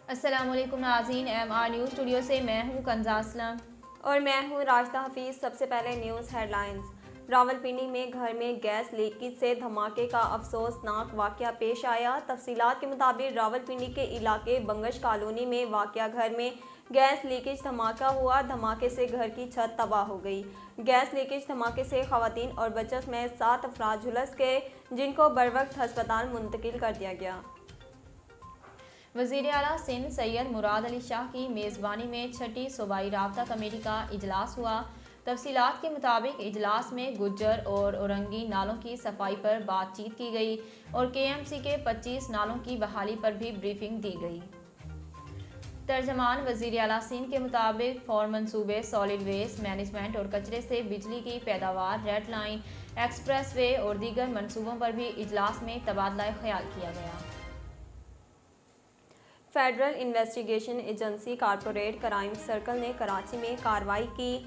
السلام علیکم ناظرین، MR نیوز اسٹوڈیو سے میں ہوں کنزا اسلم اور میں ہوں راشدہ حفیظ۔ سب سے پہلے نیوز ہیڈ لائنز۔ راولپنڈی میں گھر میں گیس لیکیج سے دھماکے کا افسوسناک واقعہ پیش آیا۔ تفصیلات کے مطابق راولپنڈی کے علاقے بنگش کالونی میں واقع گھر میں گیس لیکیج دھماکہ ہوا۔ دھماکے سے گھر کی چھت تباہ ہو گئی۔ گیس لیکیج دھماکے سے خواتین اور بچوں سمیت 7 افراد جھلس گئے، جن کو بروقت ہسپتال منتقل کر دیا گیا۔ وزیر اعلیٰ سندھ سید مراد علی شاہ کی میزبانی میں چھٹی صوبائی رابطہ کمیٹی کا اجلاس ہوا۔ تفصیلات کے مطابق اجلاس میں گجر اور اورنگی نالوں کی صفائی پر بات چیت کی گئی اور KMC کے 25 نالوں کی بحالی پر بھی بریفنگ دی گئی۔ ترجمان وزیر اعلیٰ سندھ کے مطابق فور منصوبے سالڈ ویسٹ مینجمنٹ اور کچرے سے بجلی کی پیداوار، ریڈ لائن، ایکسپریس وے اور دیگر منصوبوں پر بھی اجلاس میں تبادلہ خیال کیا گیا۔ Federal investigation agency corporate crime circle نے کراچی میں کارروائی کی۔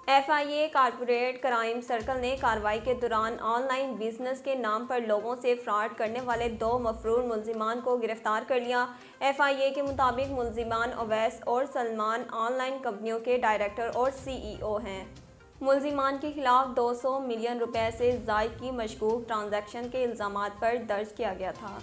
FIA کارپوریٹ کرائم سرکل نے کارروائی کے دوران آن لائن بزنس کے نام پر لوگوں سے فراڈ کرنے والے 2 مفرور ملزمان کو گرفتار کر لیا۔ FIA کے مطابق ملزمان اویس اور سلمان آن لائن کمپنیوں کے ڈائریکٹر اور CEO ہیں۔ ملزمان کے خلاف 200 ملین روپے سے زائد کی مشکوک ٹرانزیکشن کے الزامات پر درج کیا گیا تھا۔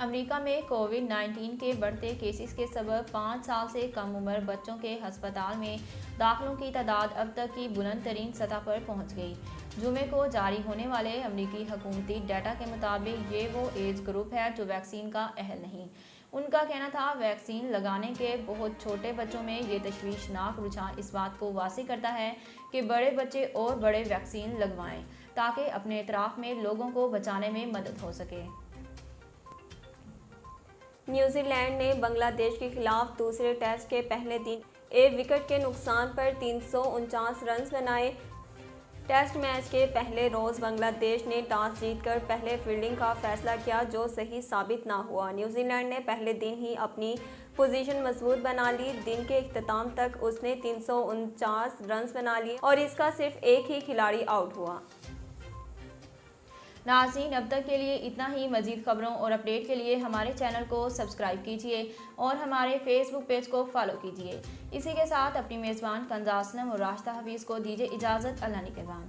امریکہ میں کووڈ-19 کے بڑھتے کیسز کے سبب 5 سال سے کم عمر بچوں کے ہسپتال میں داخلوں کی تعداد اب تک کی بلند ترین سطح پر پہنچ گئی۔ جمعے کو جاری ہونے والے امریکی حکومتی ڈیٹا کے مطابق یہ وہ ایج گروپ ہے جو ویکسین کا اہل نہیں۔ ان کا کہنا تھا ویکسین لگانے کے بہت چھوٹے بچوں میں یہ تشویشناک رجحان اس بات کو واضح کرتا ہے کہ بڑے بچے اور بڑے ویکسین لگوائیں تاکہ اپنے اطراف میں لوگوں کو بچانے میں مدد ہو سکے۔ نیوزی لینڈ نے بنگلہ دیش کے خلاف دوسرے ٹیسٹ کے پہلے دن ایک وکٹ کے نقصان پر 349 رنز بنائے۔ ٹیسٹ میچ کے پہلے روز بنگلہ دیش نے ٹاس جیت کر پہلے فیلڈنگ کا فیصلہ کیا جو صحیح ثابت نہ ہوا۔ نیوزی لینڈ نے پہلے دن ہی اپنی پوزیشن مضبوط بنا لی۔ دن کے اختتام تک اس نے 349 رنز بنا لیے اور اس کا صرف ایک ہی کھلاڑی آؤٹ ہوا۔ ناظرین، اب تک کے لیے اتنا ہی۔ مزید خبروں اور اپڈیٹ کے لیے ہمارے چینل کو سبسکرائب کیجیے اور ہمارے فیس بک پیج کو فالو کیجیے۔ اسی کے ساتھ اپنی میزبان کنزا اسلم اور راشدہ حفیظ کو دیجیے اجازت۔ اللہ نگہبان۔